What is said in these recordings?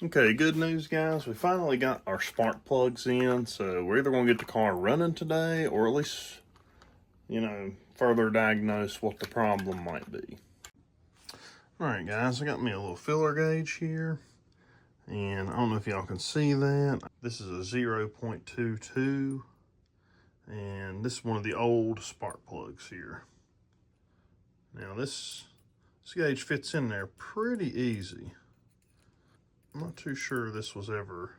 Okay, good news, guys. We finally got our spark plugs in, so we're either going to get the car running today or at least, further diagnose what the problem might be. Alright, guys, I got me a little filler gauge here, and I don't know if y'all can see that. This is a 0.22, and this is one of the old spark plugs here. Now, this gauge fits in there pretty easy. I'm not too sure this was ever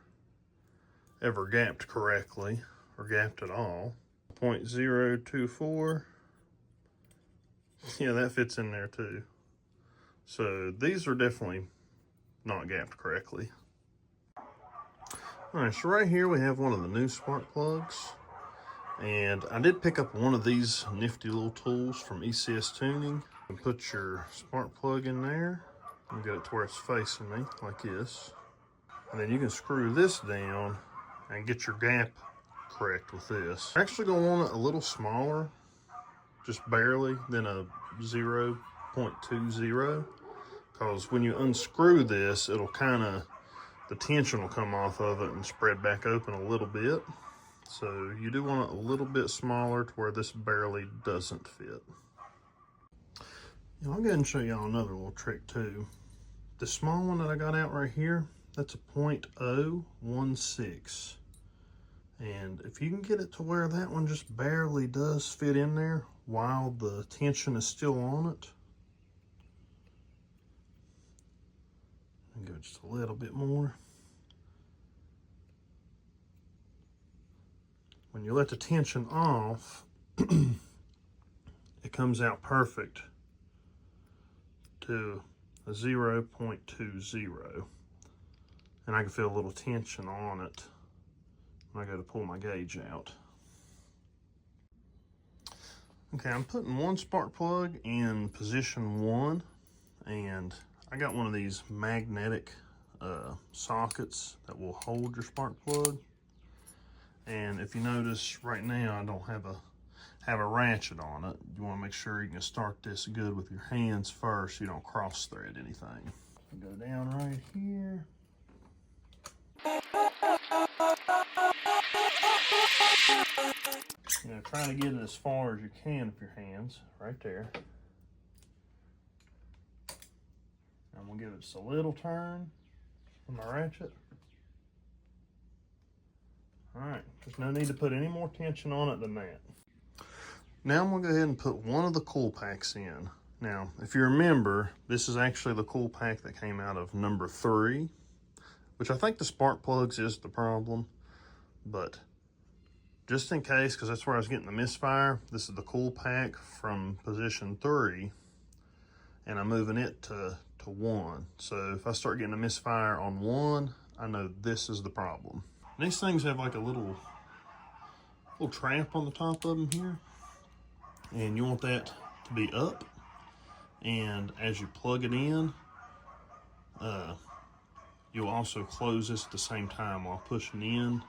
gapped correctly or gapped at all. 0.024. Yeah, that fits in there too. So these are definitely not gapped correctly. All right, so right here we have one of the new spark plugs. And I did pick up one of these nifty little tools from ECS Tuning. You put your spark plug in there and get it to where it's facing me, like this. And then you can screw this down and get your gap correct with this. I'm actually gonna want it a little smaller, just barely, than a 0.20, because when you unscrew this, it'll the tension will come off of it and spread back open a little bit. So you do want it a little bit smaller to where this barely doesn't fit. I'll go ahead and show y'all another little trick too. The small one that I got out right here, that's a 0.016. And if you can get it to where that one just barely does fit in there while the tension is still on it. And go just a little bit more. When you let the tension off, it comes out perfect to a 0.20. And I can feel a little tension on it when I go to pull my gauge out. Okay, I'm putting one spark plug in position 1, and I got one of these magnetic sockets that will hold your spark plug. And if you notice right now, I don't have a ratchet on it. You want to make sure you can start this good with your hands first so you don't cross thread anything. Go down right here. Try to get it as far as you can with your hands, right there. I'm gonna give it just a little turn with my ratchet. All right, there's no need to put any more tension on it than that. Now I'm gonna go ahead and put one of the cool packs in. Now, if you remember, this is actually the cool pack that came out of number 3, which I think the spark plugs is the problem, but just in case, because that's where I was getting the Misfire, this is the cool pack from position 3, and I'm moving it to 1. So if I start getting a Misfire on 1, I know this is the problem. These things have like a little trap on the top of them here, and you want that to be up, and as you plug it in, you'll also close this at the same time while pushing in,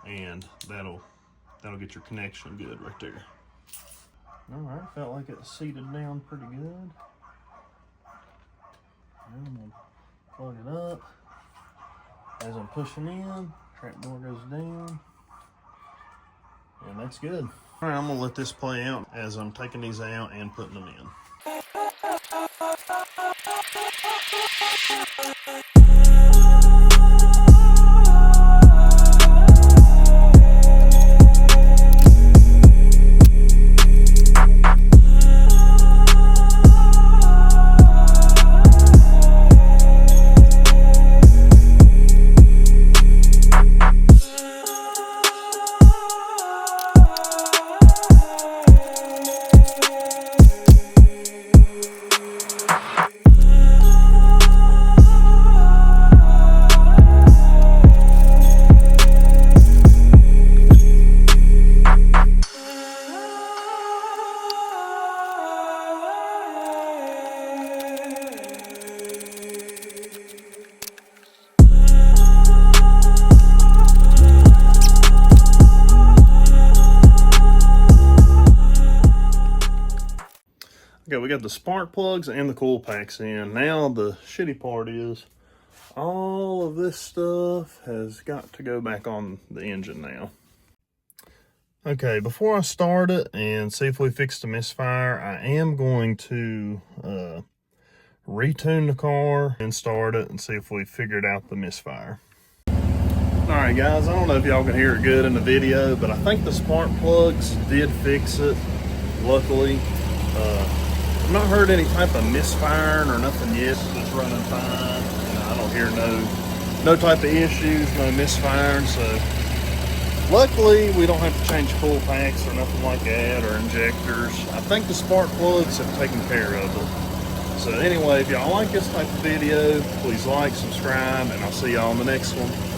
and that'll get your connection good right there. All right, felt like it seated down pretty good. And I'm gonna plug it up. As I'm pushing in, trap door goes down, and that's good. All right, I'm gonna let this play out as I'm taking these out and putting them in. Okay, we got the spark plugs and the cool packs in. Now the shitty part is all of this stuff has got to go back on the engine now. Okay, before I start it and see if we fix the misfire, I am going to retune the car and start it and see if we figured out the misfire. Alright guys, I don't know if y'all can hear it good in the video, but I think the spark plugs did fix it, luckily. I've not heard any type of misfiring or nothing yet. It's running fine. I don't hear no type of issues, no misfiring, so luckily we don't have to change coil packs or nothing like that, or injectors. I think the spark plugs have taken care of it. So anyway, if y'all like this type of video, please like, subscribe, and I'll see y'all in the next one.